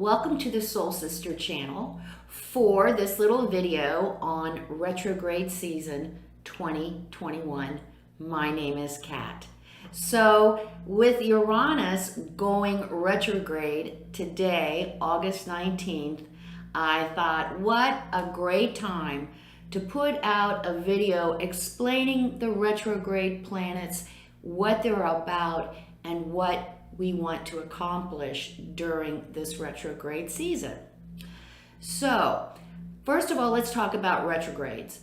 Welcome to the Soul Sister channel for this little video on retrograde season 2021. My name is Kat. So with Uranus going retrograde today, August 19th, I thought what a great time to put out a video explaining the retrograde planets, what they're about, and what we want to accomplish during this retrograde season. So, first of all, let's talk about retrogrades.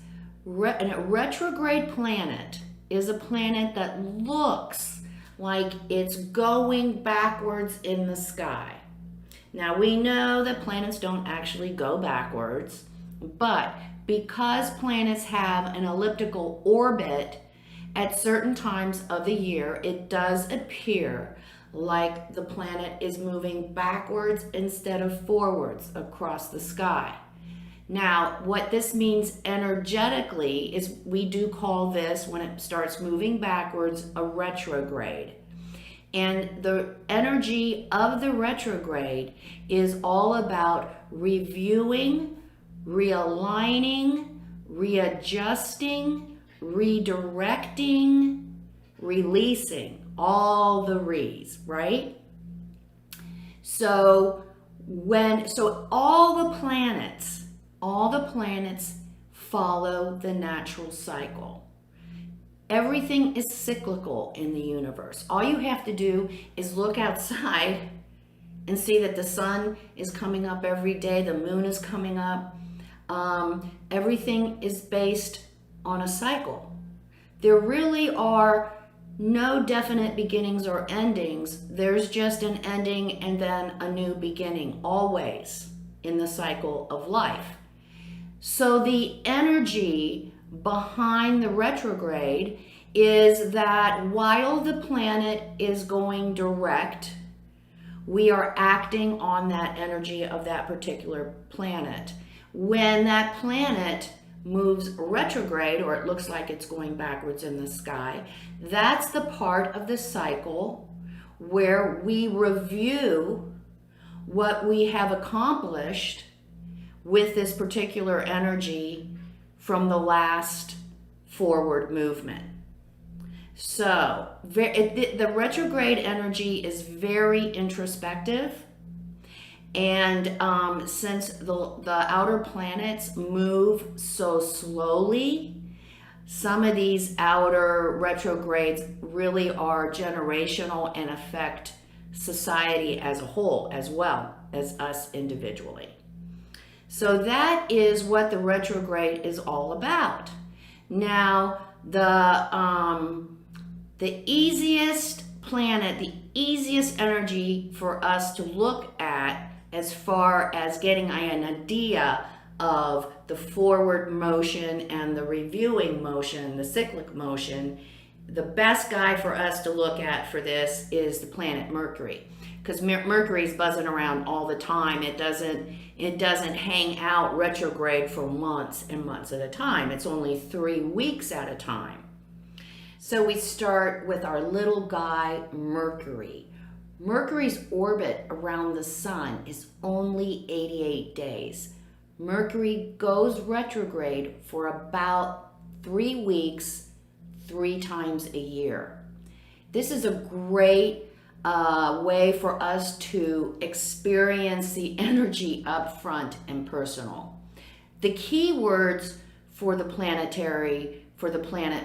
A retrograde planet is a planet that looks like it's going backwards in the sky. Now, we know that planets don't actually go backwards, but because planets have an elliptical orbit at certain times of the year, it does appear like the planet is moving backwards instead of forwards across the sky. Now, what this means energetically is we do call this, when it starts moving backwards, a retrograde. And the energy of the retrograde is all about reviewing, realigning, readjusting, redirecting, releasing. All the re's, right? So all the planets follow the natural cycle. Everything is cyclical in the universe. All you have to do is look outside and see that the sun is coming up every day, the moon is coming up. Everything is based on a cycle. There really are no definite beginnings or endings. There's just an ending and then a new beginning, always in the cycle of life. So the energy behind the retrograde is that while the planet is going direct, we are acting on that energy of that particular planet. When that planet moves retrograde, or it looks like it's going backwards in the sky, that's the part of the cycle where we review what we have accomplished with this particular energy from the last forward movement. So the retrograde energy is very introspective. And since the outer planets move so slowly, some of these outer retrogrades really are generational and affect society as a whole, as well as us individually. So that is what the retrograde is all about. Now, the easiest planet, the easiest energy for us to look at as far as getting an idea of the forward motion and the reviewing motion, the cyclic motion, the best guy for us to look at for this is the planet Mercury, because Mercury's buzzing around all the time. It doesn't hang out retrograde for months and months at a time. It's only 3 weeks at a time. So we start with our little guy, Mercury. Mercury's orbit around the sun is only 88 days. Mercury goes retrograde for about 3 weeks, 3 times a year. This is a great way for us to experience the energy up front and personal. The key words for the planet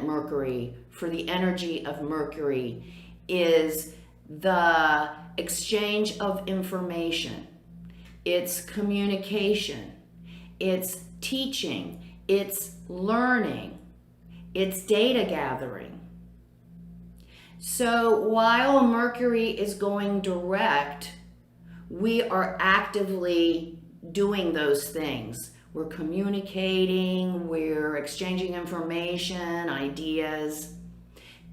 Mercury, for the energy of Mercury, is the exchange of information, it's communication, it's teaching, it's learning, it's data gathering. So while Mercury is going direct, we are actively doing those things. We're communicating, we're exchanging information, ideas.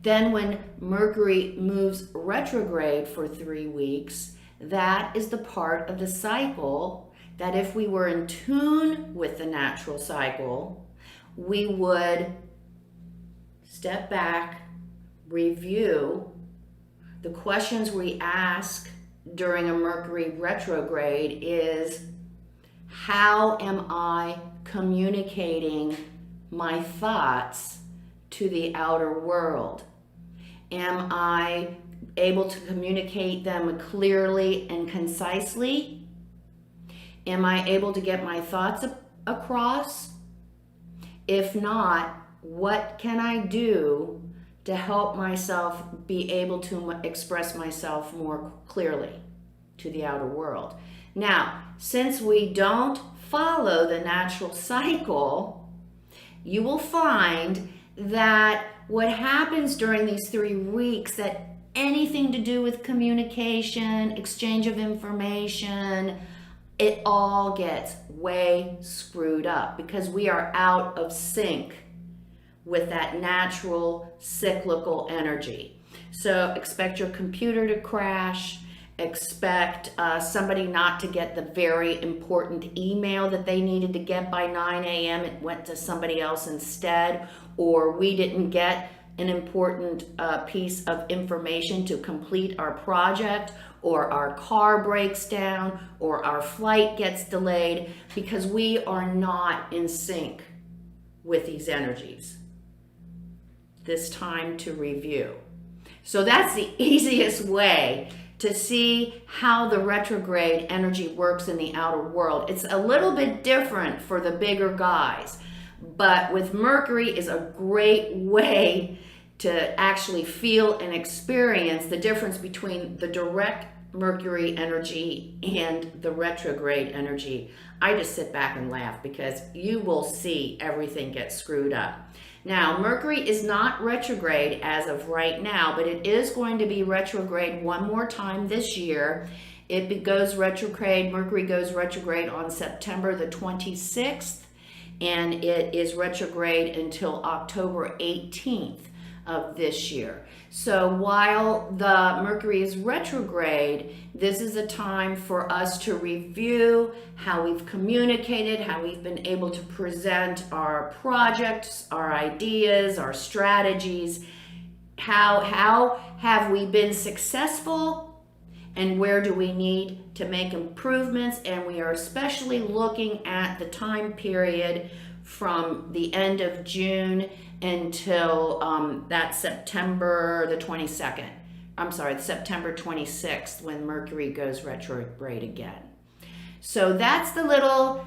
Then when Mercury moves retrograde for 3 weeks, that is the part of the cycle that if we were in tune with the natural cycle, we would step back, review the questions we ask during a Mercury retrograde is, how am I communicating my thoughts to the outer world? Am I able to communicate them clearly and concisely? Am I able to get my thoughts across? If not, what can I do to help myself be able to express myself more clearly to the outer world? Now, since we don't follow the natural cycle, you will find that what happens during these 3 weeks, that anything to do with communication, exchange of information, it all gets way screwed up because we are out of sync with that natural cyclical energy. So expect your computer to crash, expect somebody not to get the very important email that they needed to get by 9 a.m. It went to somebody else instead, or we didn't get an important piece of information to complete our project, or our car breaks down, or our flight gets delayed because we are not in sync with these energies. This time to review. So that's the easiest way to see how the retrograde energy works in the outer world. It's a little bit different for the bigger guys, but with Mercury is a great way to actually feel and experience the difference between the direct Mercury energy and the retrograde energy. I just sit back and laugh because you will see everything get screwed up. Now, Mercury is not retrograde as of right now, but it is going to be retrograde one more time this year. It goes retrograde, Mercury goes retrograde on September the 26th, and it is retrograde until October 18th of this year. So while the Mercury is retrograde, this is a time for us to review how we've communicated, how we've been able to present our projects, our ideas, our strategies. How have we been successful, and where do we need to make improvements? And we are especially looking at the time period from the end of June until that September the 22nd. I'm sorry, September 26th, when Mercury goes retrograde again. So that's the little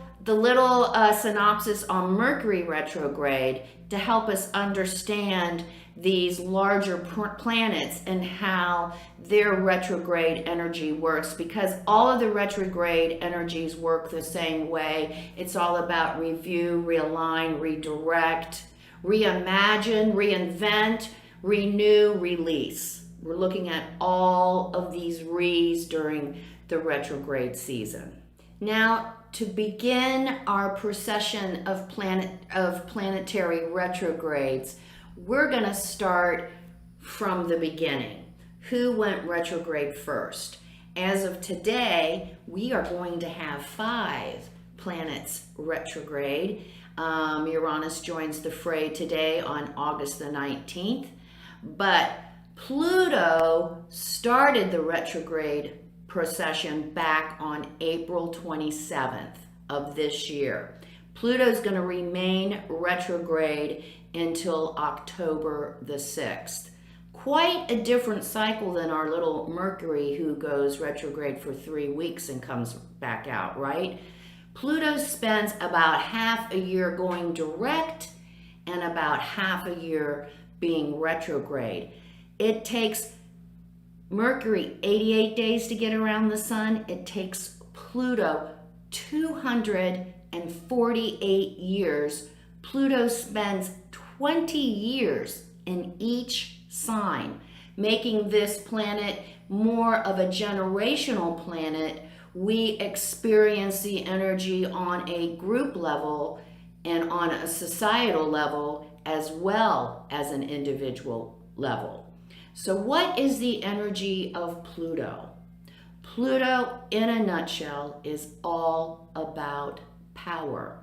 synopsis on Mercury retrograde to help us understand these larger planets and how their retrograde energy works, because all of the retrograde energies work the same way. It's all about review, realign, redirect, reimagine, reinvent, renew, release. We're looking at all of these re's during the retrograde season. Now, to begin our procession of planetary retrogrades, we're going to start from the beginning. Who went retrograde first? As of today, we are going to have 5 planets retrograde. Uranus joins the fray today on August the 19th, but Pluto started the retrograde procession back on April 27th of this year. Pluto's going to remain retrograde until October the 6th. Quite a different cycle than our little Mercury, who goes retrograde for 3 weeks and comes back out, right? Pluto spends about half a year going direct and about half a year being retrograde. It takes Mercury 88 days to get around the sun. It takes Pluto 248 years. Pluto spends 20 years in each sign, making this planet more of a generational planet. We experience the energy on a group level and on a societal level, as well as an individual level. So what is the energy of Pluto? Pluto, in a nutshell, is all about power.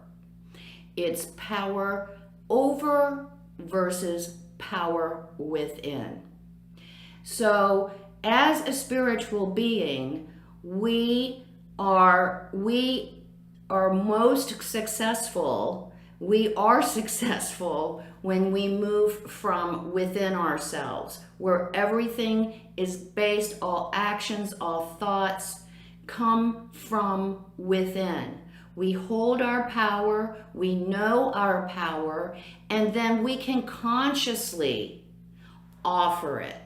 It's power over versus power within. So as a spiritual being, we are most successful. We are successful when we move from within ourselves, where everything is based, all actions, all thoughts come from within. We hold our power, we know our power, and then we can consciously offer it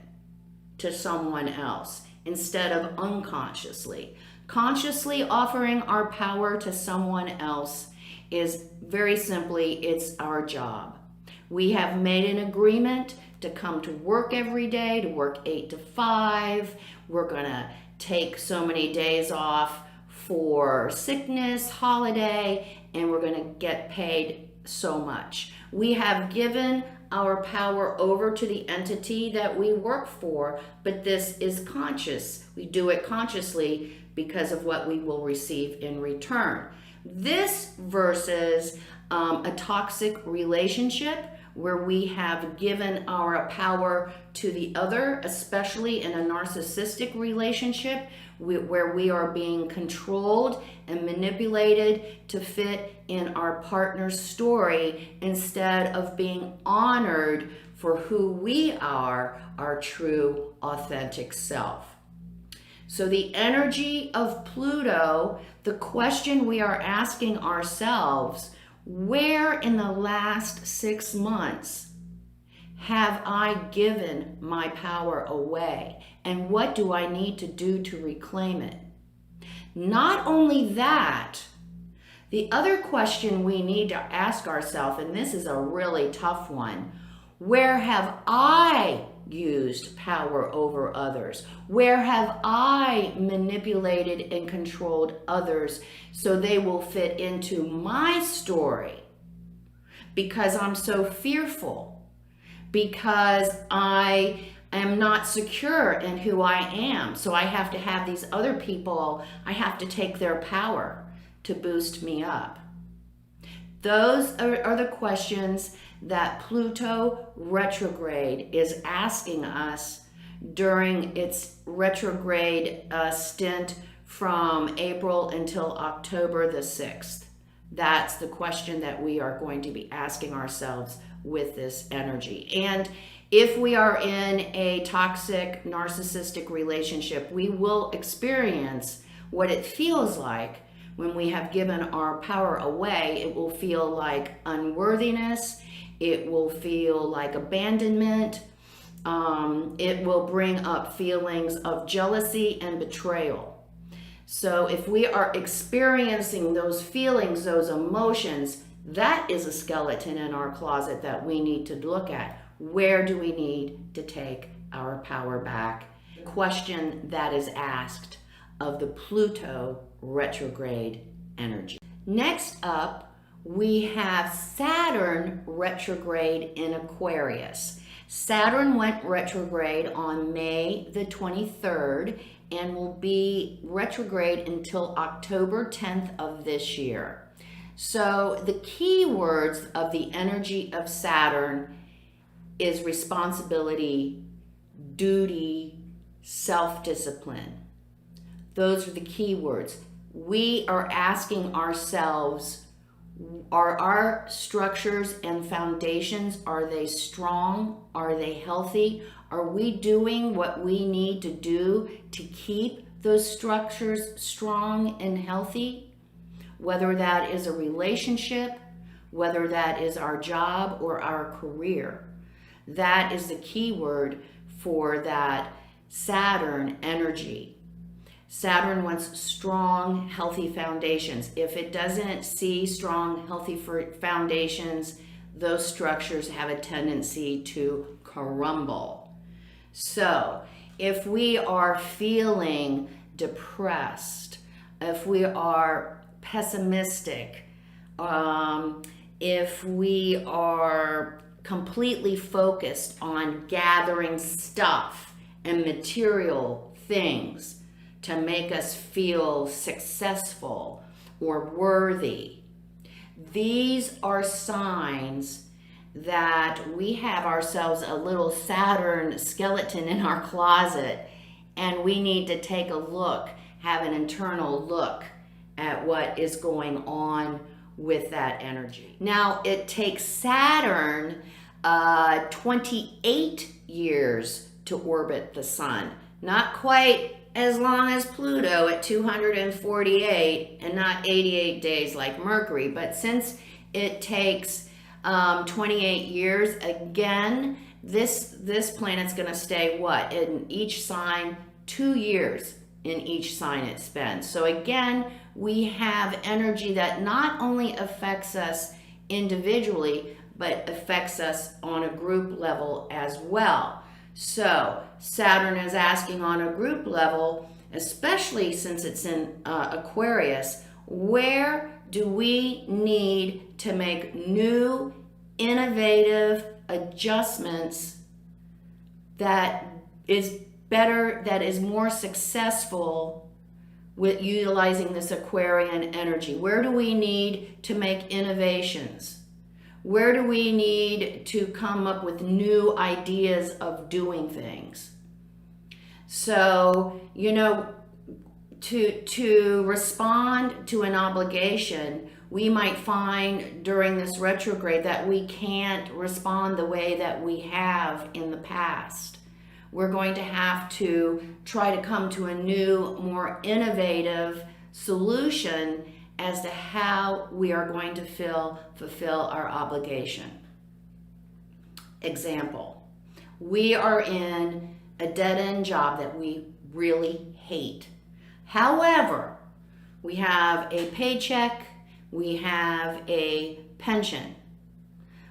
to someone else instead of unconsciously. Consciously offering our power to someone else is very simply, it's our job. We have made an agreement to come to work every day, to work 8 to 5. We're going to take so many days off for sickness, holiday, and we're going to get paid so much. We have given our power over to the entity that we work for, but this is conscious. We do it consciously because of what we will receive in return. This versus a toxic relationship where we have given our power to the other, especially in a narcissistic relationship where we are being controlled and manipulated to fit in our partner's story instead of being honored for who we are, our true, authentic self. So the energy of Pluto, the question we are asking ourselves, where in the last 6 months have I given my power away? And what do I need to do to reclaim it? Not only that, the other question we need to ask ourselves, and this is a really tough one, where have I used power over others? Where have I manipulated and controlled others so they will fit into my story? Because I'm so fearful, because I am not secure in who I am. So I have to have these other people, I have to take their power to boost me up. Those are the questions that Pluto Retrograde is asking us during its retrograde stint from April until October the 6th. That's the question that we are going to be asking ourselves with this energy. And if we are in a toxic, narcissistic relationship, we will experience what it feels like when we have given our power away. It will feel like unworthiness. It will feel like abandonment. It will bring up feelings of jealousy and betrayal. So if we are experiencing those feelings, those emotions, that is a skeleton in our closet that we need to look at. Where do we need to take our power back? The question that is asked of the Pluto retrograde energy. Next up, we have Saturn retrograde in Aquarius. Saturn went retrograde on May the 23rd and will be retrograde until October 10th of this year. So the key words of the energy of Saturn is responsibility, duty, self-discipline. Those are the key words. We are asking ourselves, are our structures and foundations, are they strong? Are they healthy? Are we doing what we need to do to keep those structures strong and healthy? Whether that is a relationship, whether that is our job or our career. That is the key word for that Saturn energy. Saturn wants strong, healthy foundations. If it doesn't see strong, healthy foundations, those structures have a tendency to crumble. So if we are feeling depressed, if we are pessimistic, if we are completely focused on gathering stuff and material things to make us feel successful or worthy, these are signs that we have ourselves a little Saturn skeleton in our closet, and we need to take a look, have an internal look at what is going on with that energy. Now, it takes Saturn 28 years to orbit the sun. Not quite as long as Pluto at 248 and not 88 days like Mercury, but since it takes 28 years, again, this planet's going to stay what? In each sign, 2 years in each sign it spends. So again, we have energy that not only affects us individually, but affects us on a group level as well. So Saturn is asking on a group level, especially since it's in Aquarius, where do we need to make new, innovative adjustments that is better, that is more successful with utilizing this Aquarian energy? Where do we need to make innovations? Where do we need to come up with new ideas of doing things? So, you know, to respond to an obligation, we might find during this retrograde that we can't respond the way that we have in the past. We're going to have to try to come to a new, more innovative solution as to how we are going to fulfill our obligation. Example, we are in a dead-end job that we really hate. However, we have a paycheck, we have a pension,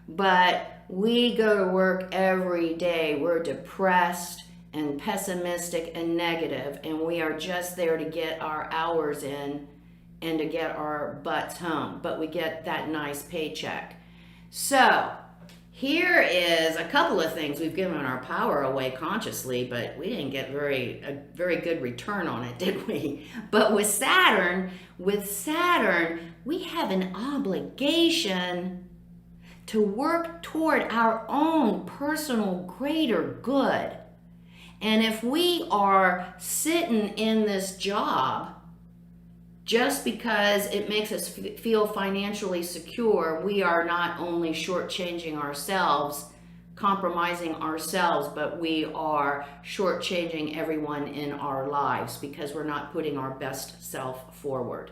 but we go to work every day. We're depressed and pessimistic and negative, and we are just there to get our hours in and to get our butts home, but we get that nice paycheck. So here is a couple of things. We've given our power away consciously, but we didn't get a very good return on it, did we? But with Saturn, we have an obligation to work toward our own personal greater good. And if we are sitting in this job just because it makes us feel financially secure, we are not only shortchanging ourselves, compromising ourselves, but we are shortchanging everyone in our lives because we're not putting our best self forward.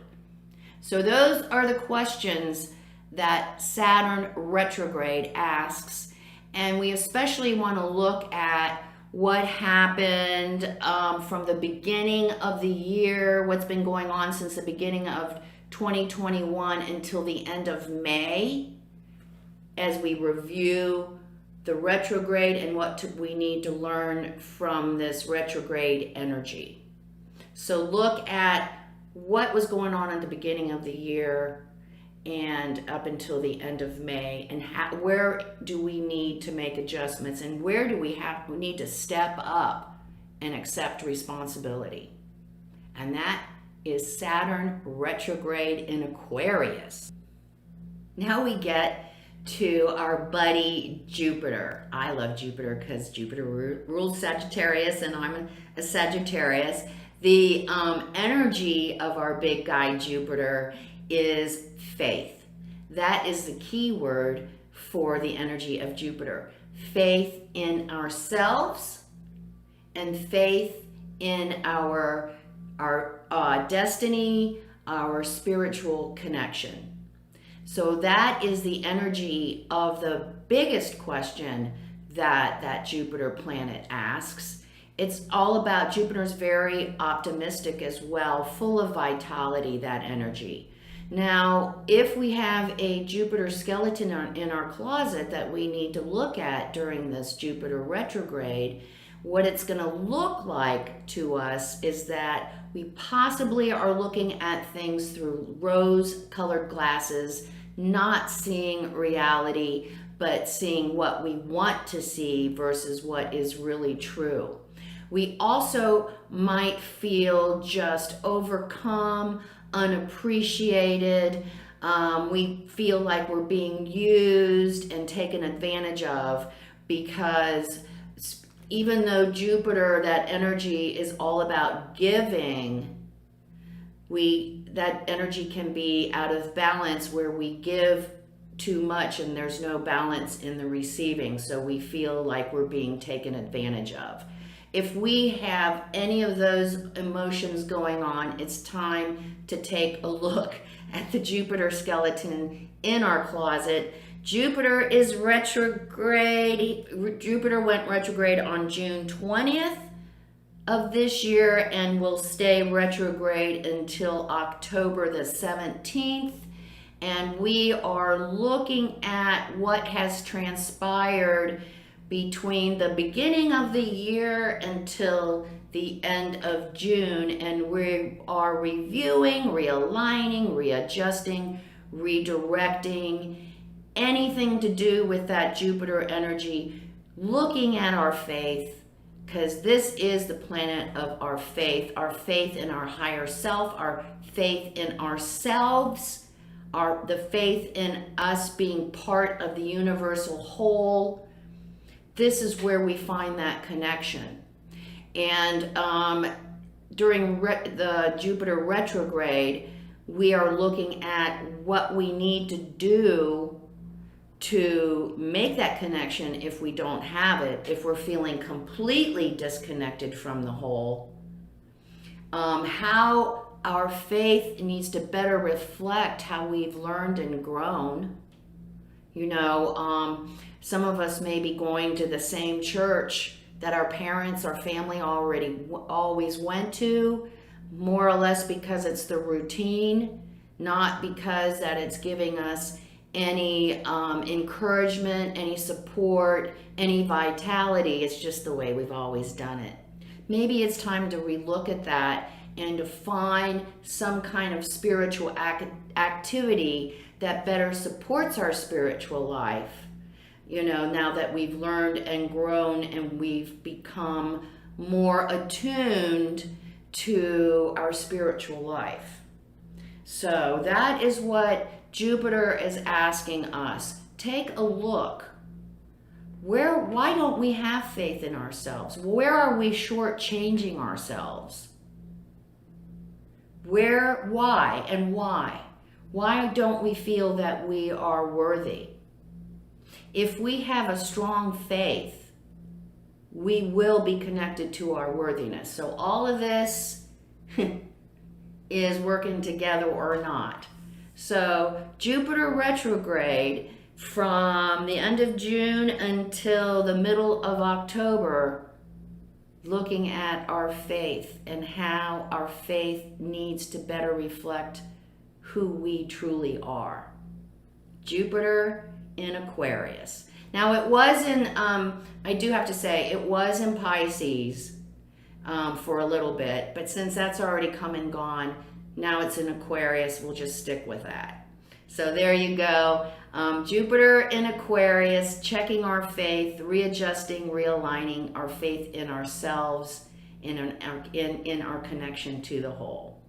So those are the questions that Saturn retrograde asks, and we especially want to look at what happened from the beginning of the year, what's been going on since the beginning of 2021 until the end of May, as we review the retrograde and what we need to learn from this retrograde energy. So look at what was going on at the beginning of the year and up until the end of May, and where do we need to make adjustments, and where do we need to step up and accept responsibility. And that is Saturn retrograde in Aquarius. Now we get to our buddy Jupiter. I love Jupiter because Jupiter rules Sagittarius and I'm a Sagittarius. The energy of our big guy Jupiter is faith. That is the key word for the energy of Jupiter. Faith in ourselves and faith in our destiny, our spiritual connection. So that is the energy of the biggest question that Jupiter planet asks. It's all about, Jupiter's very optimistic as well, full of vitality, that energy. Now, if we have a Jupiter skeleton in our closet that we need to look at during this Jupiter retrograde, what it's going to look like to us is that we possibly are looking at things through rose-colored glasses, not seeing reality, but seeing what we want to see versus what is really true. We also might feel just overcome, unappreciated. We feel like we're being used and taken advantage of because even though Jupiter, that energy is all about giving, that energy can be out of balance where we give too much and there's no balance in the receiving, so we feel like we're being taken advantage of. If we have any of those emotions going on, it's time to take a look at the Jupiter skeleton in our closet. Jupiter is retrograde. Jupiter went retrograde on June 20th of this year and will stay retrograde until October the 17th. And we are looking at what has transpired between the beginning of the year until the end of June, and we are reviewing, realigning, readjusting, redirecting, anything to do with that Jupiter energy, looking at our faith, because this is the planet of our faith in our higher self, our faith in ourselves, the faith in us being part of the universal whole. This is where we find that connection. And during the Jupiter retrograde, we are looking at what we need to do to make that connection if we don't have it, if we're feeling completely disconnected from the whole. How our faith needs to better reflect how we've learned and grown. You know, some of us may be going to the same church that our parents, our family always went to, more or less because it's the routine, not because that it's giving us any encouragement, any support, any vitality. It's just the way we've always done it. Maybe it's time to relook at that and to find some kind of spiritual activity that better supports our spiritual life. You know, now that we've learned and grown and we've become more attuned to our spiritual life. So that is what Jupiter is asking us. Take a look. Why don't we have faith in ourselves? Where are we shortchanging ourselves? Why? Why don't we feel that we are worthy? If we have a strong faith, we will be connected to our worthiness. So all of this is working together or not. So Jupiter retrograde from the end of June until the middle of October, looking at our faith and how our faith needs to better reflect who we truly are. Jupiter in Aquarius. Now it was in, I do have to say, it was in Pisces for a little bit, but since that's already come and gone, now it's in Aquarius. We'll just stick with that. So there you go. Jupiter in Aquarius, checking our faith, readjusting, realigning our faith in ourselves, in our connection to the whole.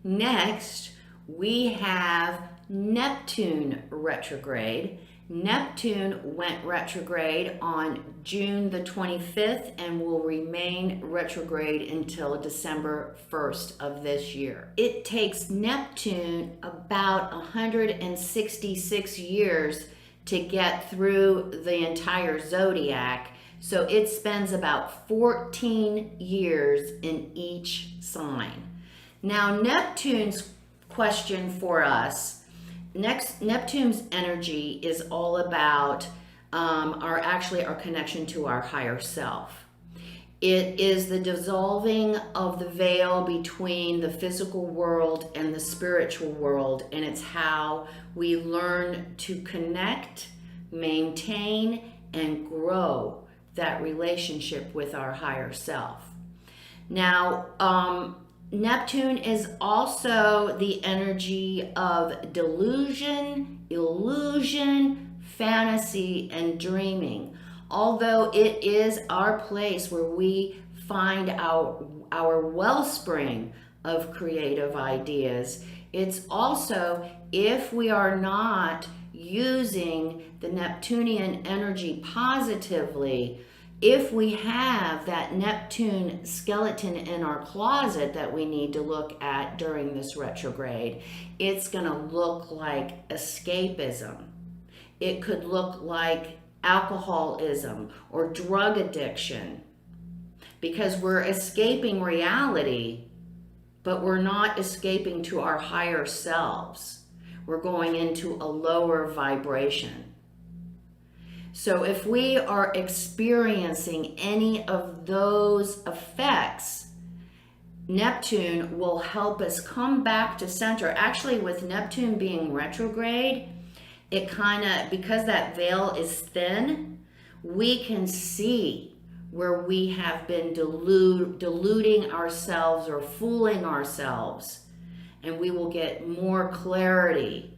Next, we have Neptune retrograde. Neptune went retrograde on June the 25th and will remain retrograde until December 1st of this year. It takes Neptune about 166 years to get through the entire zodiac, so it spends about 14 years in each sign. Now, Neptune's question for us, Neptune's energy is all about our connection to our higher self. It is the dissolving of the veil between the physical world and the spiritual world, and it's how we learn to connect, maintain, and grow that relationship with our higher self. Now, Neptune is also the energy of delusion, illusion, fantasy, and dreaming. Although it is our place where we find our wellspring of creative ideas, it's also, if we are not using the Neptunian energy positively, If we have that Neptune skeleton in our closet that we need to look at during this retrograde, it's going to look like escapism. It could look like alcoholism or drug addiction, because we're escaping reality, but we're not escaping to our higher selves. We're going into a lower vibration. So if we are experiencing any of those effects, Neptune will help us come back to center. Actually, with Neptune being retrograde, it kind of, because that veil is thin, we can see where we have been deluding ourselves or fooling ourselves, and we will get more clarity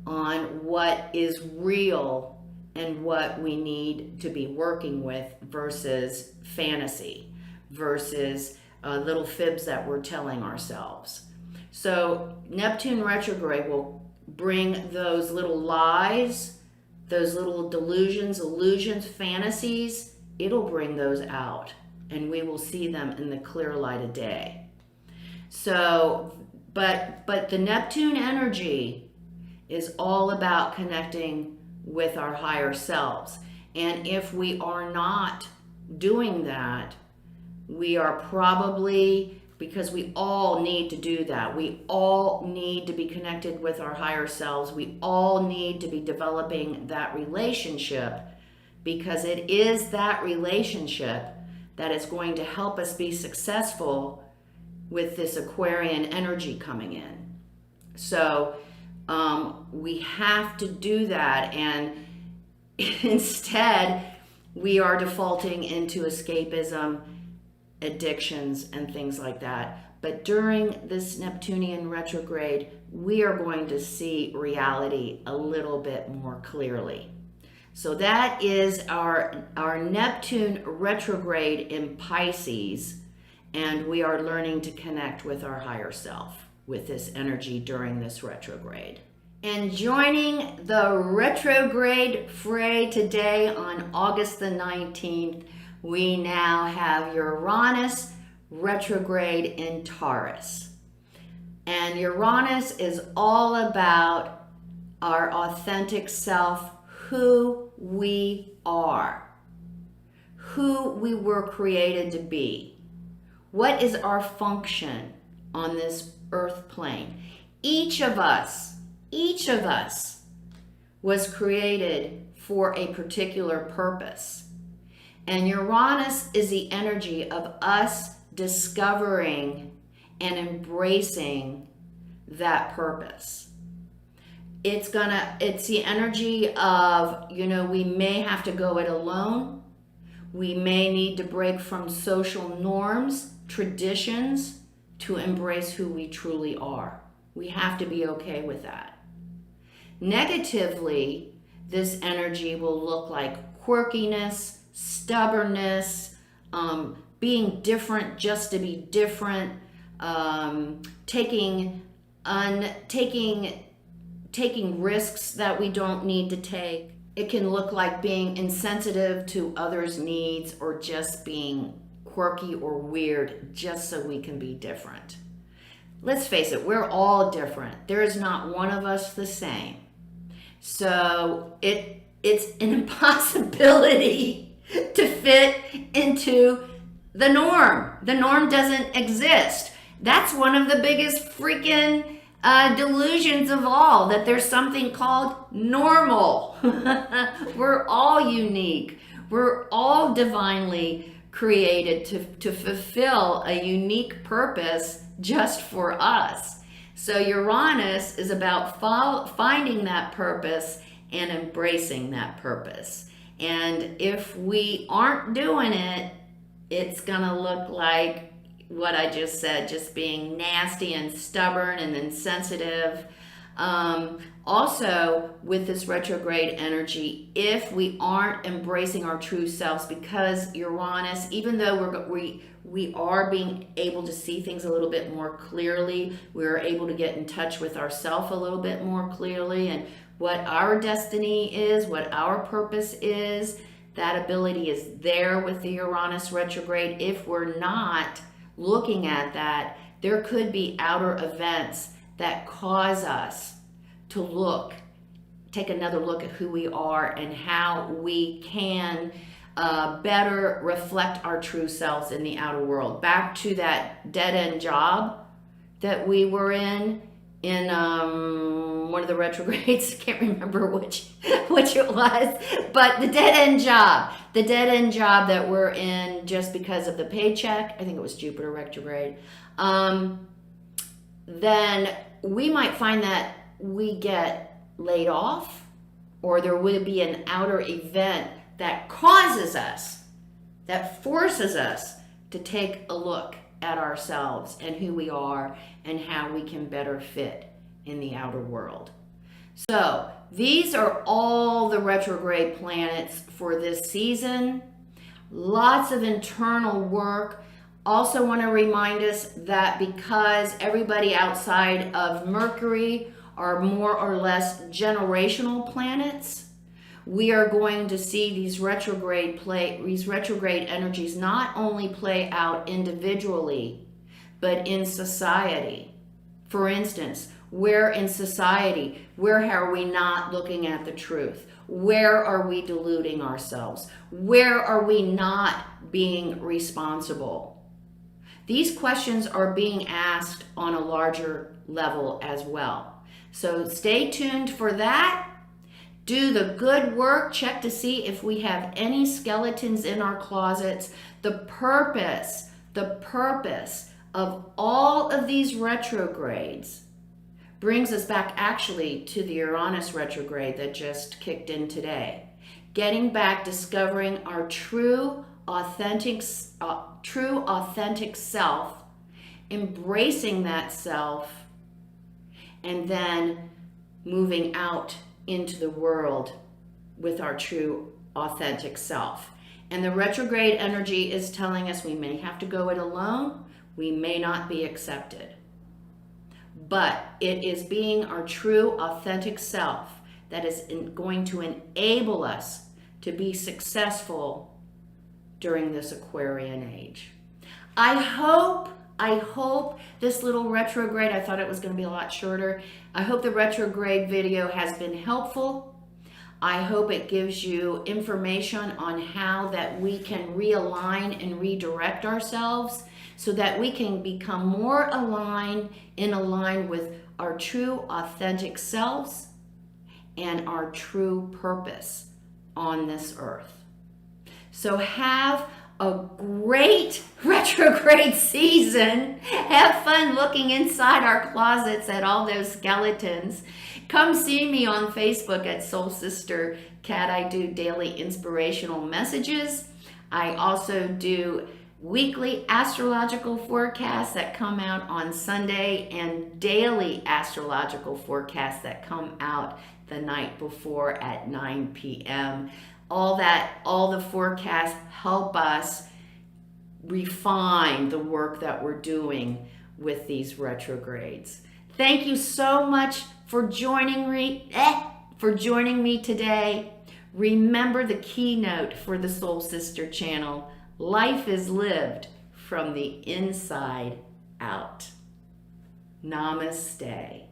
on what is real and what we need to be working with versus fantasy, versus little fibs that we're telling ourselves. So Neptune retrograde will bring those little lies, those little delusions, illusions, fantasies. It'll bring those out, and we will see them in the clear light of day. So, but the Neptune energy is all about connecting with our higher selves. And if we are not doing that, we are probably, because we all need to do that. We all need to be connected with our higher selves. We all need to be developing that relationship, because it is that relationship that is going to help us be successful with this Aquarian energy coming in. So we have to do that, and instead we are defaulting into escapism, addictions, and things like that. But during this Neptunian retrograde, we are going to see reality a little bit more clearly. So that is our Neptune retrograde in Pisces, and we are learning to connect with our higher self with this energy during this retrograde. And joining the retrograde fray today on August the 19th, we now have Uranus retrograde in Taurus. And Uranus is all about our authentic self, who we are, who we were created to be. What is our function on this earth plane? Each of us was created for a particular purpose. And Uranus is the energy of us discovering and embracing that purpose. It's the energy of, we may have to go it alone. We may need to break from social norms, traditions, to embrace who we truly are. We have to be okay with that. Negatively, this energy will look like quirkiness, stubbornness, being different just to be different, taking risks that we don't need to take. It can look like being insensitive to others' needs, or just being quirky or weird just so we can be different. Let's face it, we're all different. There is not one of us the same. So it's an impossibility to fit into the norm. The norm doesn't exist. That's one of the biggest freaking delusions of all, that there's something called normal. We're all unique. We're all divinely created to fulfill a unique purpose just for us. So Uranus is about finding that purpose and embracing that purpose. And if we aren't doing it, it's gonna look like what I just said, just being nasty and stubborn and insensitive. Also, with this retrograde energy, if we aren't embracing our true selves, because Uranus, even though we are being able to see things a little bit more clearly, we're able to get in touch with ourselves a little bit more clearly, and what our destiny is, what our purpose is, That ability is there with the Uranus retrograde. If we're not looking at that, there could be outer events that cause us to take another look at who we are and how we can better reflect our true selves in the outer world. Back to that dead-end job that we were in one of the retrogrades. I can't remember which it was, but the dead-end job that we're in just because of the paycheck. I think it was Jupiter retrograde. Then we might find that we get laid off, or there will be an outer event that causes us, that forces us to take a look at ourselves and who we are and how we can better fit in the outer world. So these are all the retrograde planets for this season. Lots of internal work. Also want to remind us that because everybody outside of Mercury are more or less generational planets, we are going to see these retrograde energies not only play out individually, but in society. For instance, where in society, where are we not looking at the truth? Where are we deluding ourselves? Where are we not being responsible? These questions are being asked on a larger level as well. So stay tuned for that. Do the good work. Check to see if we have any skeletons in our closets. The purpose of all of these retrogrades brings us back actually to the Uranus retrograde that just kicked in today. Getting back, discovering our true, authentic self, embracing that self, and then moving out into the world with our true, authentic self. And the retrograde energy is telling us we may have to go it alone, we may not be accepted. But it is being our true, authentic self that is going to enable us to be successful during this Aquarian age. I hope this little retrograde, I thought it was going to be a lot shorter. I hope the retrograde video has been helpful. I hope it gives you information on how that we can realign and redirect ourselves so that we can become more aligned with our true authentic selves and our true purpose on this earth. So have a great retrograde season. Have fun looking inside our closets at all those skeletons. Come see me on Facebook at Soul Sister Cat. I do daily inspirational messages. I also do weekly astrological forecasts that come out on Sunday and daily astrological forecasts that come out the night before at 9 p.m. All the forecasts help us refine the work that we're doing with these retrogrades. Thank you so much for joining me today. Remember the keynote for the Soul Sister channel: life is lived from the inside out. Namaste.